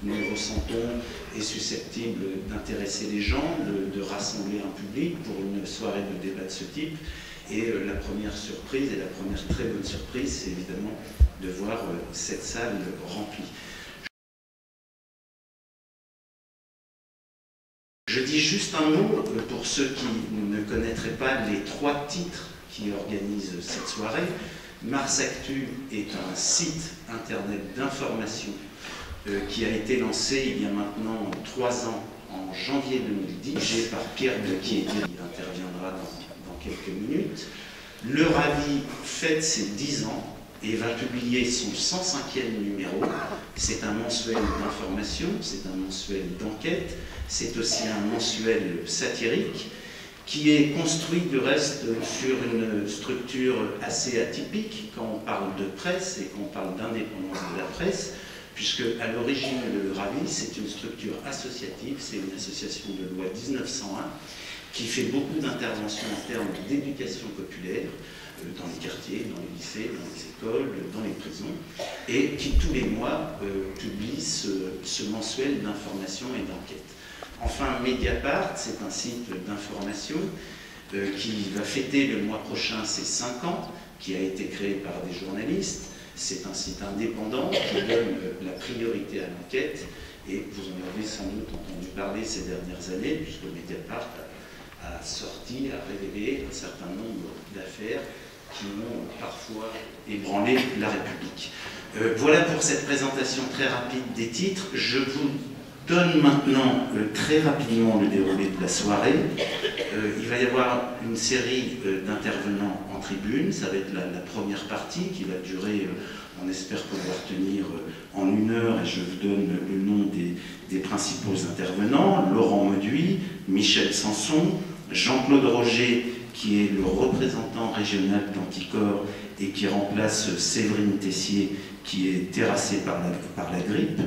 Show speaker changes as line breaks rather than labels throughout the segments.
nous ressentons est susceptible d'intéresser les gens, de rassembler un public pour une soirée de débat de ce type. Et la première surprise, et la première très bonne surprise, c'est évidemment de voir cette salle remplie. Je dis juste un mot pour ceux qui ne connaîtraient pas les 3 titres qui organisent cette soirée. Mars Actu est un site internet d'information qui a été lancé il y a maintenant 3 ans, en janvier 2010, dirigé par Pierre Dequier, qui interviendra dans quelques minutes. Le Ravi fête ses 10 ans et va publier son 105e numéro. C'est un mensuel d'information, c'est un mensuel d'enquête, c'est aussi un mensuel satirique qui est construit du reste sur une structure assez atypique quand on parle de presse et quand on parle d'indépendance de la presse, puisque à l'origine le Ravi, c'est une structure associative, c'est une association de loi 1901 qui fait beaucoup d'interventions en termes d'éducation populaire, dans les quartiers, dans les lycées, dans les écoles, dans les prisons, et qui tous les mois publie ce mensuel d'information et d'enquête. Enfin, Mediapart, c'est un site d'information qui va fêter le mois prochain ses 5 ans, qui a été créé par des journalistes. C'est un site indépendant qui donne la priorité à l'enquête, et vous en avez sans doute entendu parler ces dernières années, puisque Mediapart a sorti, a révélé un certain nombre d'affaires qui ont parfois ébranlé la République. Voilà pour cette présentation très rapide des titres. Je vous donne maintenant très rapidement le déroulé de la soirée. Il va y avoir une série d'intervenants en tribune. Ça va être la première partie qui va durer, on espère pouvoir tenir en 1 heure, et je vous donne le nom des principaux intervenants. Laurent Mauduit, Michel Sanson, Jean-Claude Roger, qui est le représentant régional d'Anticor et qui remplace Séverine Tessier, qui est terrassée par la grippe,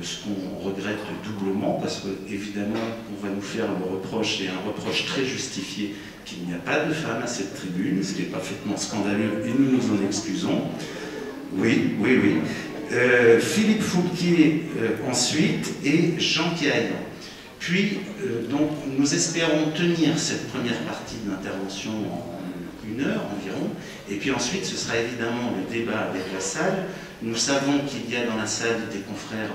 ce qu'on regrette doublement, parce qu'évidemment, on va nous faire le reproche, et un reproche très justifié, qu'il n'y a pas de femmes à cette tribune, ce qui est parfaitement scandaleux, et nous nous en excusons. Oui. Philippe Foulquier ensuite, et Jean Caillan. Puis, donc, nous espérons tenir cette première partie d'intervention en 1 heure environ, et puis ensuite, ce sera évidemment le débat avec la salle. Nous savons qu'il y a dans la salle des confrères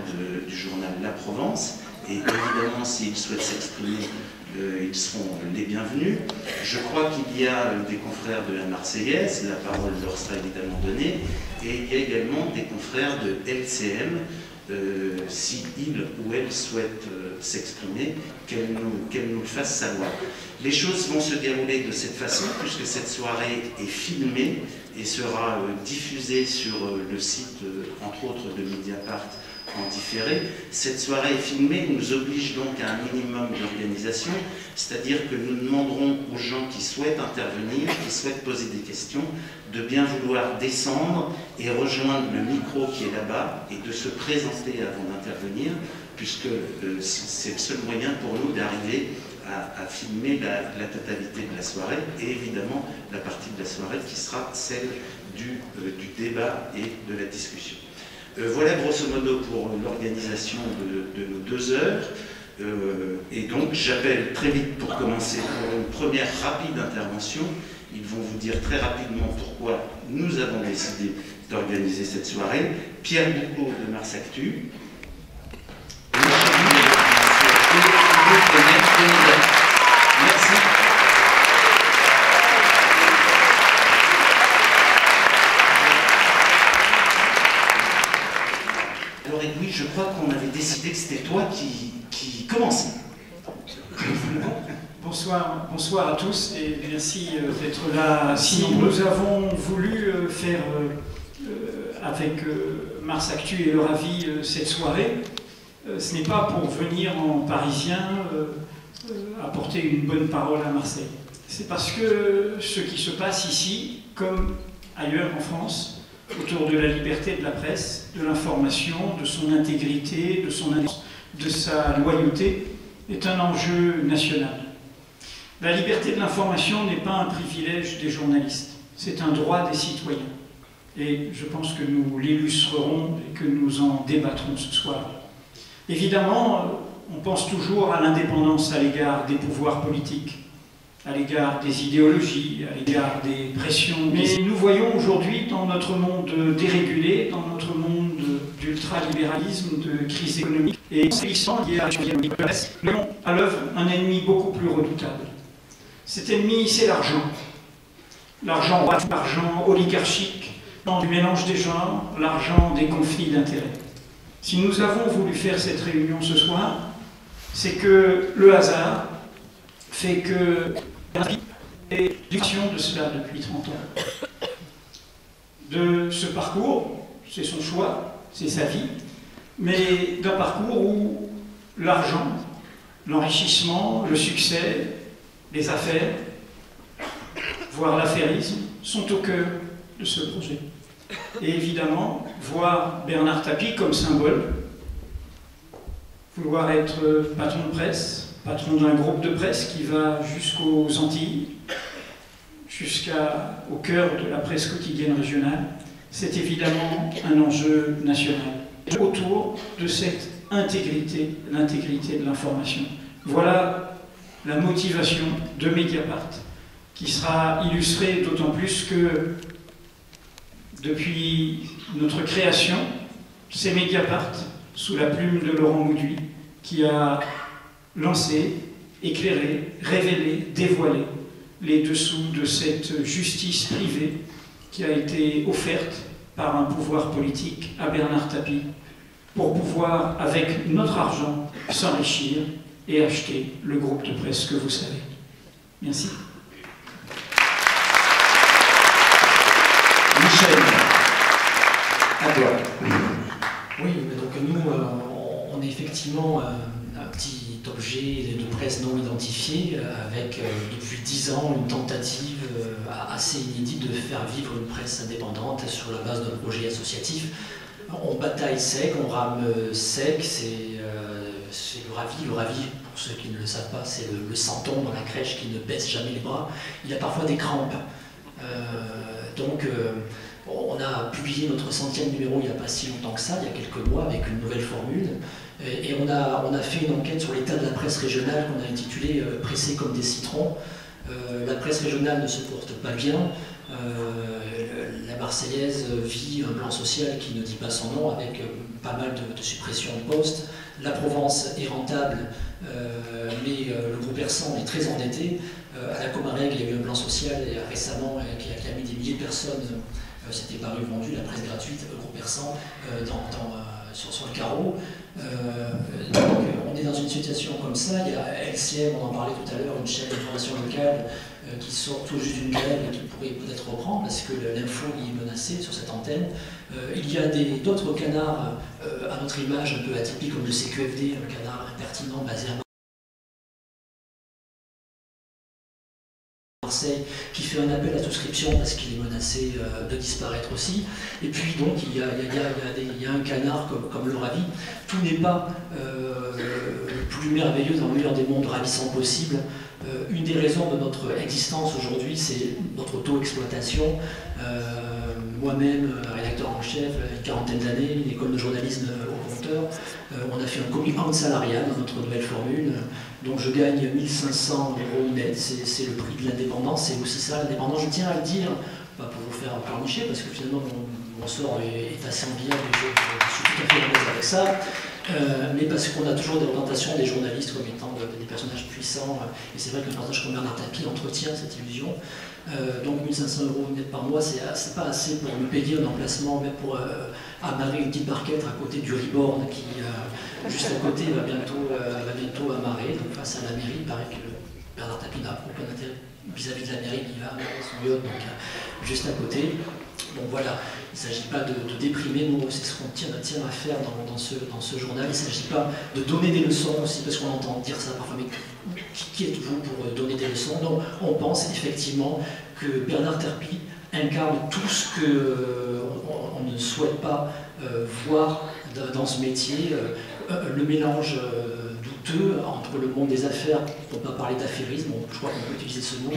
du journal La Provence, et évidemment, s'ils souhaitent s'exprimer, ils seront les bienvenus. Je crois qu'il y a des confrères de la Marseillaise, la parole leur sera évidemment donnée, et il y a également des confrères de LCM, si il ou elle souhaite s'exprimer, qu'elle nous le fasse savoir. Les choses vont se dérouler de cette façon, puisque cette soirée est filmée et sera diffusée sur le site, entre autres, de Mediapart en différé. Cette soirée filmée nous oblige donc à un minimum d'organisation, c'est-à-dire que nous demanderons aux gens qui souhaitent intervenir, qui souhaitent poser des questions, de bien vouloir descendre et rejoindre le micro qui est là-bas et de se présenter avant d'intervenir, puisque c'est le seul moyen pour nous d'arriver à filmer la totalité de la soirée, et évidemment la partie de la soirée qui sera celle du débat et de la discussion. Voilà grosso modo pour l'organisation de nos 2 heures. Et donc j'appelle très vite pour commencer pour une première rapide intervention. Ils vont vous dire très rapidement pourquoi nous avons décidé d'organiser cette soirée. Pierre Boucaud de Mars Actu. Merci. Alors Edoui, je crois qu'on avait décidé que c'était toi qui commençait.
Bonsoir à tous et merci d'être là si nombreux. Nous avons voulu faire avec Mars Actu et le Ravi cette soirée. Ce n'est pas pour venir en parisien apporter une bonne parole à Marseille. C'est parce que ce qui se passe ici, comme ailleurs en France, autour de la liberté de la presse, de l'information, de son intégrité, de sa loyauté, est un enjeu national. La liberté de l'information n'est pas un privilège des journalistes, c'est un droit des citoyens. Et je pense que nous l'illustrerons et que nous en débattrons ce soir. Évidemment, on pense toujours à l'indépendance à l'égard des pouvoirs politiques, à l'égard des idéologies, à l'égard des pressions. Mais nous voyons aujourd'hui dans notre monde dérégulé, dans notre monde d'ultralibéralisme, de crise économique, et en s'élissant lié à la crise économique, nous avons à l'œuvre un ennemi beaucoup plus redoutable. Cet ennemi, c'est l'argent. L'argent roi, l'argent oligarchique, du mélange des genres, l'argent des conflits d'intérêts. Si nous avons voulu faire cette réunion ce soir, c'est que le hasard fait que et l'éducation de cela depuis 30 ans. De ce parcours, c'est son choix, c'est sa vie, mais d'un parcours où l'argent, l'enrichissement, le succès, les affaires, voire l'affairisme, sont au cœur de ce projet. Et évidemment, voir Bernard Tapie comme symbole, vouloir être patron de presse, patron d'un groupe de presse qui va jusqu'aux Antilles, jusqu'au cœur de la presse quotidienne régionale, c'est évidemment un enjeu national. Autour de cette intégrité, l'intégrité de l'information. Voilà la motivation de Mediapart, qui sera illustrée d'autant plus que depuis notre création, c'est Mediapart, sous la plume de Laurent Mauduit, qui a lancé, éclairé, révélé, dévoilé les dessous de cette justice privée qui a été offerte par un pouvoir politique à Bernard Tapie pour pouvoir, avec notre argent, s'enrichir et acheter le groupe de presse que vous savez. Merci.
Michel, à toi.
Oui, donc nous, on est effectivement un petit objet de presse non identifié, avec depuis 10 ans une tentative assez inédite de faire vivre une presse indépendante sur la base d'un projet associatif. On bataille sec, on rame sec, c'est le ravi. Le ravi, pour ceux qui ne le savent pas, c'est le santon dans la crèche qui ne baisse jamais les bras. Il a parfois des crampes. On a publié notre 100e numéro il n'y a pas si longtemps que ça, il y a quelques mois, avec une nouvelle formule. Et on a fait une enquête sur l'état de la presse régionale qu'on a intitulée « Pressée comme des citrons ». La presse régionale ne se porte pas bien. La Marseillaise vit un plan social qui ne dit pas son nom, avec pas mal de suppressions de postes. La Provence est rentable, mais le groupe Persan est très endetté. À la Comarègue, il y a eu un plan social récemment qui a mis des milliers de personnes, c'était paru vendu, la presse gratuite, le groupe Persan, sur le carreau. Donc on est dans une situation comme ça. Il y a LCM, on en parlait tout à l'heure, une chaîne d'information locale qui sort tout juste d'une grève et qui pourrait peut-être reprendre parce que l'info est menacée sur cette antenne. Il y a d'autres canards à notre image un peu atypiques comme le CQFD, un canard impertinent basé à Marseille, qui fait un appel à souscription parce qu'il est menacé de disparaître aussi. Et puis donc il y a un canard comme le Ravi. Tout n'est pas le plus merveilleux dans le meilleur des mondes ravissant possible. Une des raisons de notre existence aujourd'hui, c'est notre auto-exploitation. Moi-même, rédacteur en chef, une quarantaine d'années, une école de journalisme au compteur. On a fait un coming out salarial dans notre nouvelle formule. Donc je gagne 1 500 € net, c'est le prix de l'indépendance, c'est aussi ça l'indépendance. Je tiens à le dire, pas pour vous faire pleurnicher, parce que finalement mon sort est assez enviable et je suis tout à fait à l'aise avec ça. Mais parce qu'on a toujours des représentations des journalistes comme étant des personnages puissants, et c'est vrai qu'un personnage comme Bernard Tapie entretient cette illusion. Donc 1 500 € net par mois, c'est pas assez pour me payer un emplacement, même pour amarrer une petite barquette à côté du Reborn qui, juste à côté, va bientôt amarrer. Donc face à la mairie, il paraît que Bernard Tapie n'a aucun intérêt vis-à-vis de la mairie, il va amarrer son yacht, donc juste à côté. Donc voilà, il ne s'agit pas de déprimer, nous c'est ce qu'on tient à faire dans ce journal. Il ne s'agit pas de donner des leçons aussi, parce qu'on entend dire ça parfois, mais qui êtes-vous pour donner des leçons? Non, on pense effectivement que Bernard Tapie incarne tout ce qu'on ne souhaite pas voir dans ce métier, le mélange douteux entre le monde des affaires, on ne peut pas parler d'affairisme, je crois qu'on peut utiliser ce mot,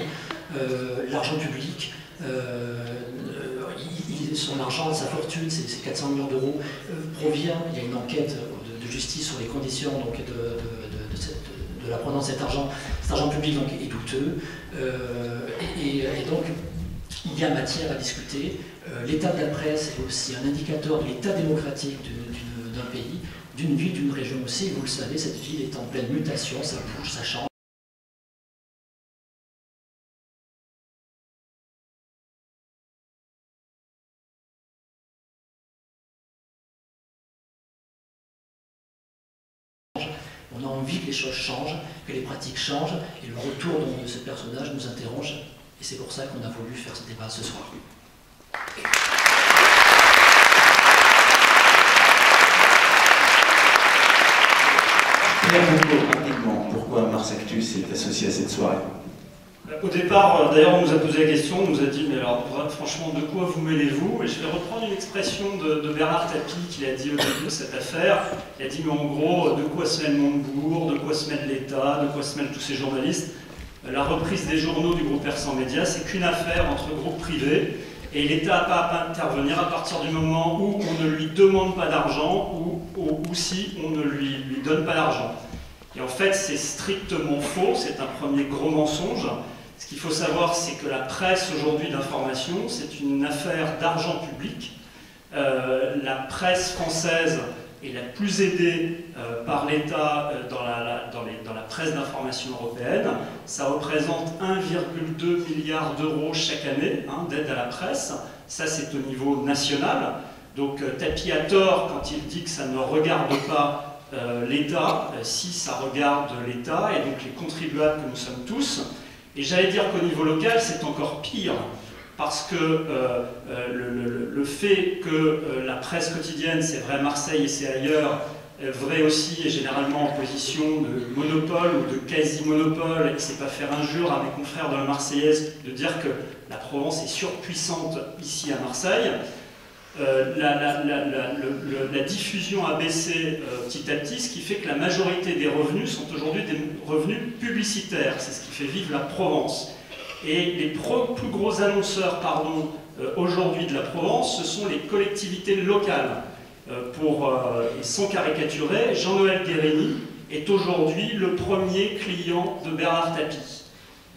l'argent public. Son argent, sa fortune, c'est 400 millions d'euros, provient, il y a une enquête de justice sur les conditions donc, de la provenance de cet argent public donc, est douteux. Et donc, il y a matière à discuter. L'état de la presse est aussi un indicateur de l'état démocratique d'un pays, d'une ville, d'une région aussi. Vous le savez, cette ville est en pleine mutation, ça bouge, ça change. On a envie que les choses changent, que les pratiques changent, et le retour de ce personnage nous interroge. Et c'est pour ça qu'on a voulu faire ce débat ce soir.
Rapidement, pourquoi Mars Actu s'est associé à cette soirée?
Au départ, d'ailleurs, on nous a posé la question, on nous a dit, mais alors, franchement, de quoi vous mêlez-vous? Et je vais reprendre une expression de Bernard Tapie qu'il a dit au début de cette affaire. Il a dit, mais en gros, de quoi se mêle Montebourg, de quoi se mêle l'État, de quoi se mêlent tous ces journalistes? La reprise des journaux du groupe Persan Média, c'est qu'une affaire entre groupes privés, et l'État n'a pas à intervenir à partir du moment où on ne lui demande pas d'argent ou si on ne lui donne pas d'argent. Et en fait, c'est strictement faux, c'est un premier gros mensonge. Ce qu'il faut savoir, c'est que la presse aujourd'hui d'information, c'est une affaire d'argent public. La presse française est la plus aidée par l'État dans la presse d'information européenne. Ça représente 1,2 milliard d'euros chaque année d'aide à la presse. Ça, c'est au niveau national. Donc Tapie a tort quand il dit que ça ne regarde pas l'État, si ça regarde l'État et donc les contribuables que nous sommes tous. Et j'allais dire qu'au niveau local, c'est encore pire, parce que le fait que la presse quotidienne, c'est vrai à Marseille et c'est ailleurs, vrai aussi et généralement en position de monopole ou de quasi-monopole, et c'est pas faire injure à mes confrères de la Marseillaise de dire que la Provence est surpuissante ici à Marseille. La diffusion a baissé petit à petit, ce qui fait que la majorité des revenus sont aujourd'hui des revenus publicitaires. C'est ce qui fait vivre la Provence. Et les plus gros annonceurs aujourd'hui de la Provence, ce sont les collectivités locales. Et sans caricaturer, Jean-Noël Guérini est aujourd'hui le premier client de Bernard Tapie.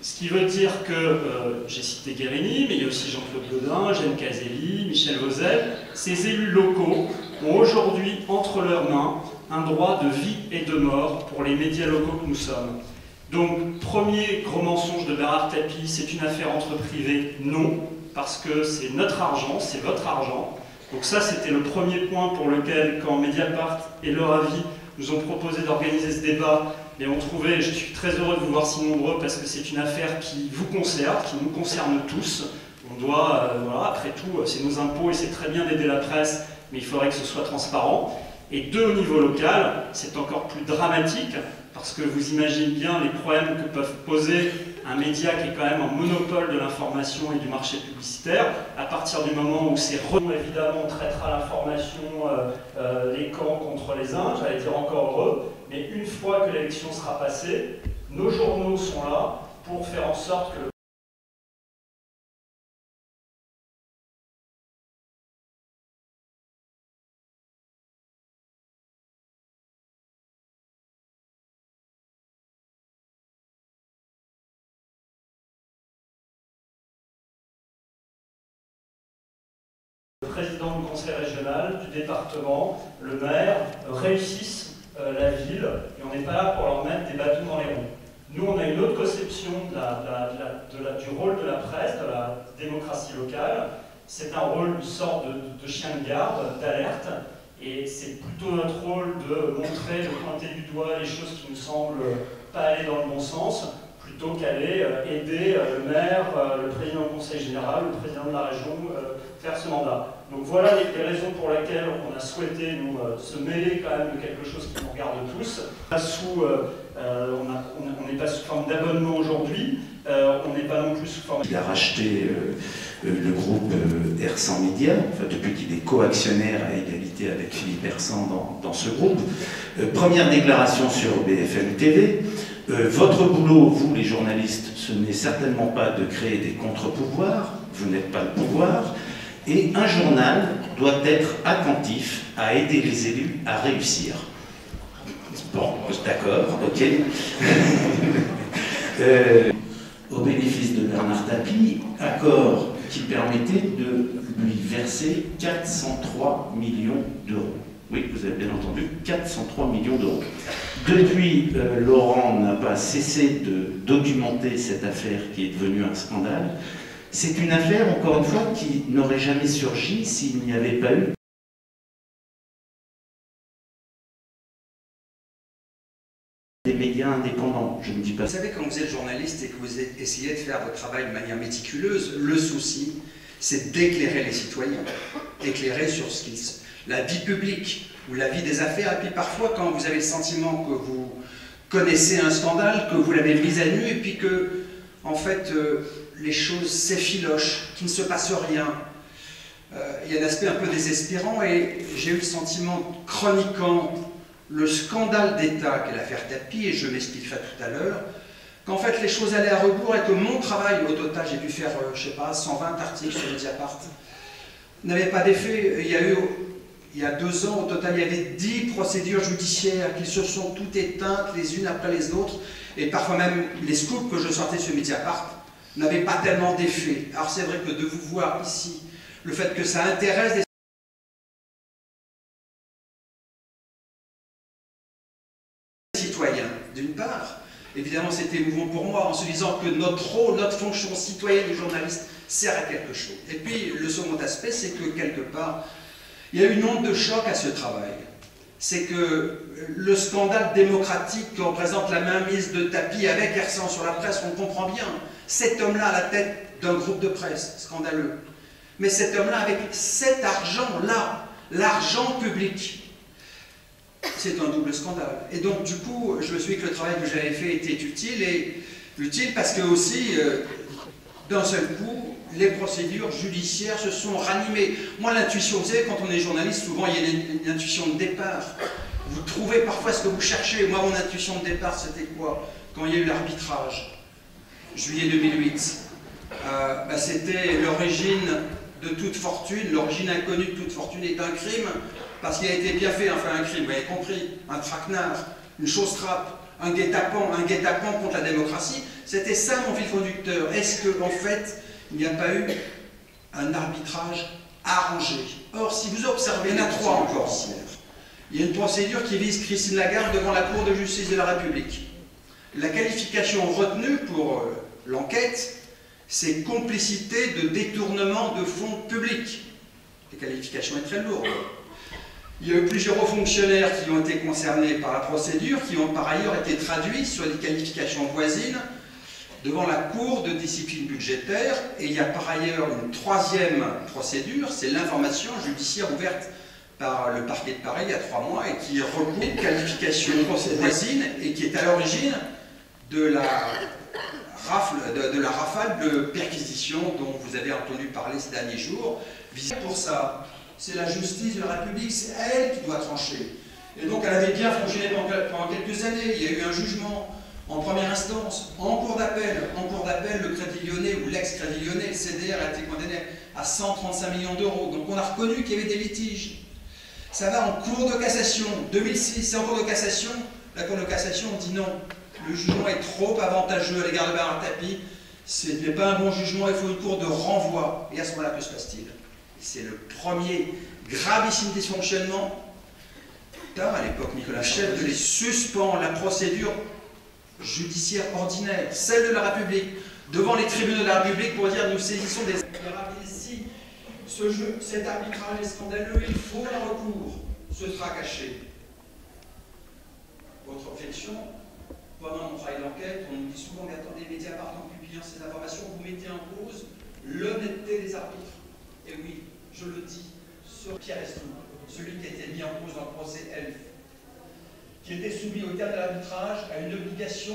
Ce qui veut dire que, j'ai cité Guérini, mais il y a aussi Jean-Claude Gaudin, Jeanne Caselli, Michel Vauzel. Ces élus locaux ont aujourd'hui entre leurs mains un droit de vie et de mort pour les médias locaux que nous sommes. Donc, premier gros mensonge de Bernard Tapie, c'est une affaire entre privés? Non, parce que c'est notre argent, c'est votre argent. Donc ça, c'était le premier point pour lequel, quand Mediapart et Leur Avis nous ont proposé d'organiser ce débat, et on trouvait, je suis très heureux de vous voir si nombreux, parce que c'est une affaire qui vous concerne, qui nous concerne tous. On doit, voilà, après tout, c'est nos impôts et c'est très bien d'aider la presse, mais il faudrait que ce soit transparent. Et deux, au niveau local, c'est encore plus dramatique, parce que vous imaginez bien les problèmes que peuvent poser un média qui est quand même en monopole de l'information et du marché publicitaire, à partir du moment où c'est évidemment on traitera l'information, les camps contre les uns, j'allais dire encore heureux, mais une fois que l'élection sera passée, nos journaux sont là pour faire en sorte que le président du conseil régional, du département, le maire, réussissent la ville, et on n'est pas là pour leur mettre des bâtons dans les roues. Nous, on a une autre conception du rôle de la presse, de la démocratie locale. C'est un rôle, une sorte de chien de garde, d'alerte, et c'est plutôt notre rôle de montrer, de pointer du doigt les choses qui nous semblent pas aller dans le bon sens, plutôt qu'aller aider le maire, le président du conseil général, le président de la région, faire ce mandat. Donc voilà les raisons pour lesquelles on a souhaité nous se mêler quand même de quelque chose qui nous regarde tous. On n'est pas sous forme d'abonnement aujourd'hui, on n'est pas non plus sous forme...
Il a racheté le groupe Persan Média, enfin, depuis qu'il est co-actionnaire à égalité avec Philippe Persan dans ce groupe. Première déclaration sur BFM TV. Votre boulot, vous les journalistes, ce n'est certainement pas de créer des contre-pouvoirs, vous n'êtes pas le pouvoir, et un journal doit être attentif à aider les élus à réussir. D'accord, ok. Au bénéfice de Bernard Tapie, accord qui permettait de lui verser 403 millions d'euros. Oui, vous avez bien entendu, 403 millions d'euros. Depuis, Laurent n'a pas cessé de documenter cette affaire qui est devenue un scandale. C'est une affaire, encore une fois, qui n'aurait jamais surgi s'il n'y avait pas eu des médias indépendants. Je ne dis pas.
Vous savez, quand vous êtes journaliste et que vous essayez de faire votre travail de manière méticuleuse, le souci, c'est d'éclairer les citoyens, éclairer sur la vie publique ou la vie des affaires. Et puis parfois, quand vous avez le sentiment que vous connaissez un scandale, que vous l'avez mis à nu, et puis que, en fait, les choses s'effilochent, qu'il ne se passe rien. Il y a un aspect un peu désespérant, et j'ai eu le sentiment, chroniquant le scandale d'État qu'est l'affaire Tapie, et je m'expliquerai tout à l'heure, qu'en fait les choses allaient à rebours et que mon travail, au total, j'ai dû faire, je sais pas, 120 articles sur Mediapart, n'avait pas d'effet. Il y a 2 ans, au total, il y avait 10 procédures judiciaires qui se sont toutes éteintes les unes après les autres, et parfois même les scoops que je sortais sur Mediapart n'avaient pas tellement d'effet. Alors c'est vrai que de vous voir ici, le fait que ça intéresse des citoyens, d'une part, évidemment c'est émouvant pour moi en se disant que notre rôle, notre fonction citoyenne de journaliste sert à quelque chose. Et puis le second aspect, c'est que quelque part, il y a une onde de choc à ce travail. C'est que le scandale démocratique que représente la mainmise de Tapie avec R100 sur la presse, on comprend bien, cet homme-là à la tête d'un groupe de presse, scandaleux. Mais cet homme-là avec cet argent-là, l'argent public, c'est un double scandale. Et donc, du coup, je me suis dit que le travail que j'avais fait était utile, et utile parce que aussi, d'un seul coup, les procédures judiciaires se sont ranimées. Moi, l'intuition, vous savez, quand on est journaliste, souvent, il y a une intuition de départ. Vous trouvez parfois ce que vous cherchez. Moi, mon intuition de départ, c'était quoi? Quand il y a eu l'arbitrage, juillet 2008, c'était l'origine de toute fortune, l'origine inconnue de toute fortune est un crime, parce qu'il a été bien fait, enfin un crime, vous avez compris, un traquenard, une chausse-trappe, un guet-apens contre la démocratie. C'était ça mon fil conducteur. Est-ce qu'en fait, il n'y a pas eu un arbitrage arrangé? Or, si vous observez, il y en a 3 encore. Il y a une procédure qui vise Christine Lagarde devant la Cour de justice de la République. La qualification retenue pour l'enquête, c'est complicité de détournement de fonds publics. La qualification est très lourde. Il y a eu plusieurs hauts fonctionnaires qui ont été concernés par la procédure, qui ont par ailleurs été traduits sur des qualifications voisines devant la Cour de discipline budgétaire. Et il y a par ailleurs une 3e procédure, c'est l'information judiciaire ouverte par le parquet de Paris il y a 3 mois et qui recouvre une qualification voisine et qui est à l'origine de la rafale de perquisition dont vous avez entendu parler ces derniers jours. Pour ça, c'est la justice de la République, c'est elle qui doit trancher. Et donc elle avait bien fonctionné pendant quelques années. Il y a eu un jugement en première instance, en cours d'appel. En cours d'appel, le Crédit Lyonnais ou l'ex-Crédit Lyonnais, le CDR, a été condamné à 135 millions d'euros. Donc on a reconnu qu'il y avait des litiges. Ça va en cour de cassation. 2006, c'est en cours de cassation. La cour de cassation dit non. Le jugement est trop avantageux à l'égard de Bernard Tapie. Ce n'est pas un bon jugement, il faut une cour de renvoi. Et à ce moment-là, que se passe-t-il? C'est le premier gravissime dysfonctionnement. À l'époque, Nicolas Chevènement suspend la procédure judiciaire ordinaire, celle de la République, devant les tribunaux de la République pour dire nous saisissons des... Ici, cet arbitrage est scandaleux, il faut un recours. Ce sera caché. Votre réflexion, pendant mon travail d'enquête, on nous dit souvent, mais attendez, Mediapart en publiant ces informations, vous mettez en cause l'honnêteté des arbitres. Et oui, je le dis, sur Pierre Estou, celui qui a été mis en cause dans le procès Elf, qui était soumis au terme de l'arbitrage à une obligation